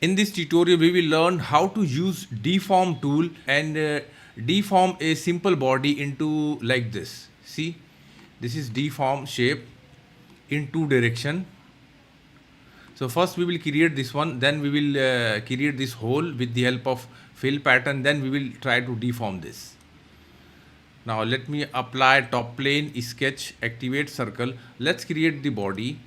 In this tutorial, we will learn how to use deform tool and deform a simple body into like this. See, this is deform shape in two direction. So first we will create this one, then we will create this hole with the help of fill pattern, then we will try to deform this. Now let me apply top plane, sketch, activate circle. Let's create the body.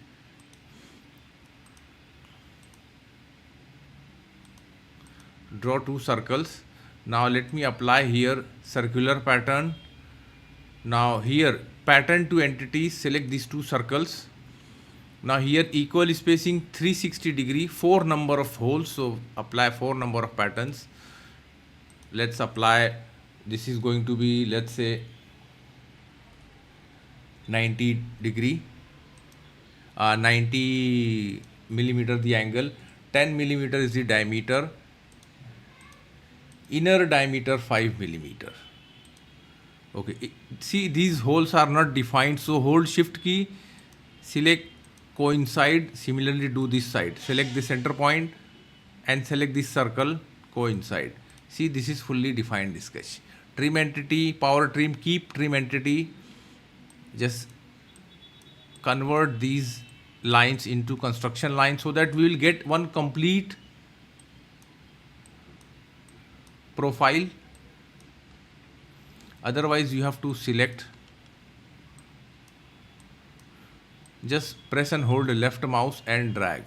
Draw two circles. Now let me apply here circular pattern. Now here pattern to entities, select these two circles. Now here equal spacing 360 degree, 4 number of holes, so apply 4 number of patterns. Let's apply, this is going to be, let's say 90 degree, 90 millimeter the angle, 10 millimeter is the diameter, inner diameter 5 millimeter. Okay, see these holes are not defined, so hold shift key, select coincide, similarly do this side, select the center point and select this circle, coincide. See, this is fully defined sketch. Trim entity, power trim, keep trim entity, just convert these lines into construction lines so that we will get one complete profile. Otherwise you have to select, just press and hold the left mouse and drag.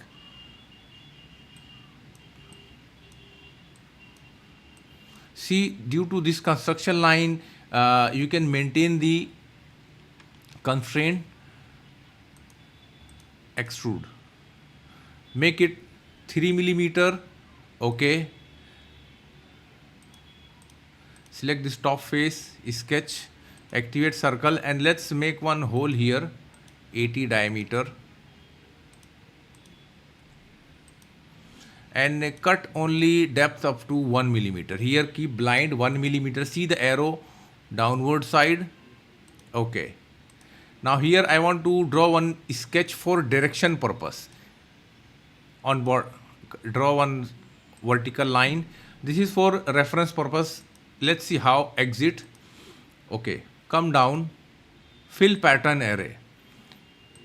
See, due to this construction line, you can maintain the constraint. Extrude, make it 3 millimeter. Okay, select this top face, sketch, activate circle, and let's make one hole here, 80 diameter, and cut only depth up to 1 millimeter. Here keep blind 1 millimeter. See the arrow downward side. Okay, now here I want to draw one sketch for direction purpose. On board, draw one vertical line. This is for reference purpose. Let's see how exit. Okay, come down, fill pattern array.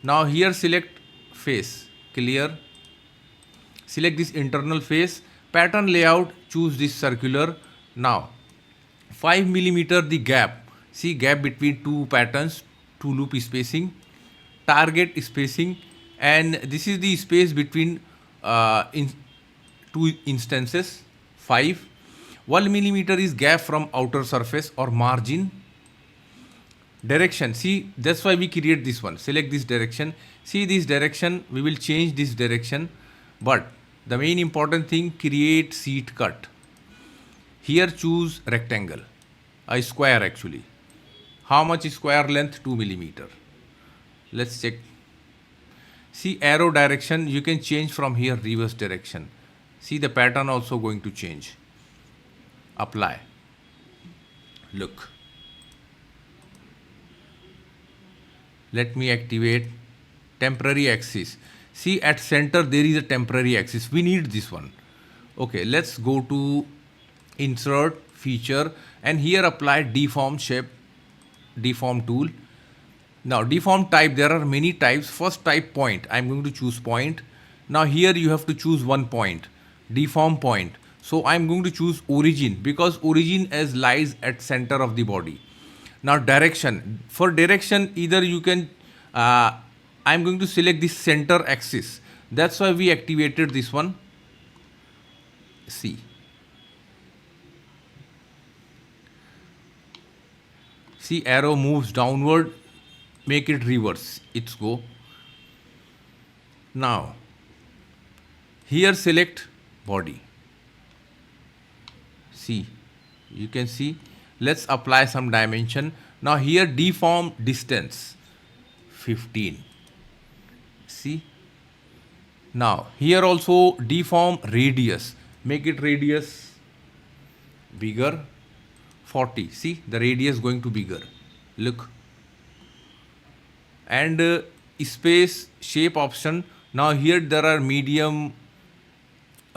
Now here select face, clear. Select this internal face, pattern layout, choose this circular. Now 5 millimeter the gap. See gap between two patterns, two loop spacing, target spacing, and this is the space between in two instances. 5. 1 millimeter is gap from outer surface or margin. Direction, see that's why we create this one. Select this direction. See this direction, we will change this direction, but the main important thing, create seat cut. Here choose rectangle, a square actually. How much is square length? 2 millimeter. Let's check. See arrow direction, you can change from here, reverse direction. See the pattern also going to change. Apply. Look. Let me activate temporary axis. See at center there is a temporary axis. We need this one. Okay, let's go to insert feature and here apply deform shape, deform tool. Now deform type, there are many types. First type point, I'm going to choose point. Now here you have to choose one point, deform point. So I'm going to choose origin because origin as lies at center of the body. Now direction, for direction either you can, I'm going to select this center axis. That's why we activated this one. See. See arrow moves downward, make it reverse, it's go. Now here select body. See, you can see, let's apply some dimension. Now here deform distance 15. See, now here also deform radius, make it radius bigger, 40. See the radius going to bigger, look. And space shape option. Now here there are medium,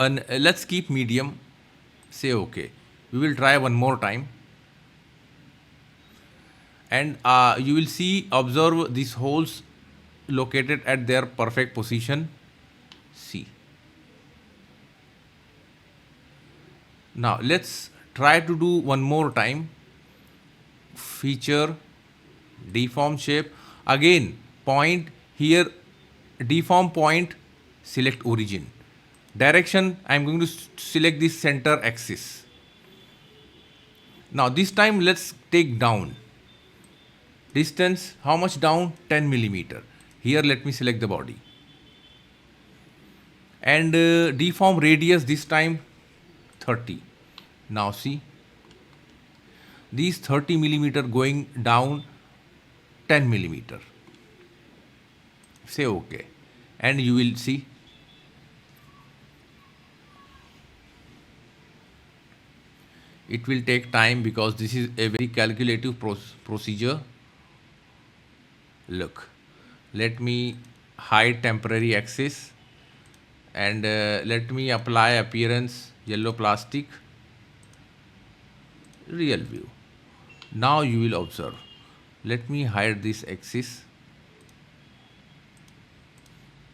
and let's keep medium. Say okay. We will try one more time. And you will see, observe these holes located at their perfect position. See. Now let's try to do one more time. Feature, deform shape. Again, point here, deform point, select origin. Direction, I am going to select the center axis. Now this time let's take down. Distance, how much down? 10 millimeter. Here let me select the body. And deform radius this time 30. Now see, these 30 millimeter going down 10 millimeter. Say okay. And you will see it will take time because this is a very calculative procedure. Look, let me hide temporary axis and let me apply appearance yellow plastic, real view. Now you will observe. Let me hide this axis.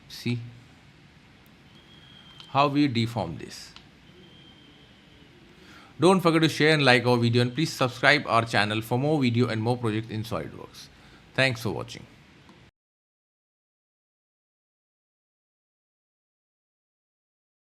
See how we deform this. Don't forget to share and like our video, and please subscribe our channel for more video and more projects in SolidWorks. Thanks for watching.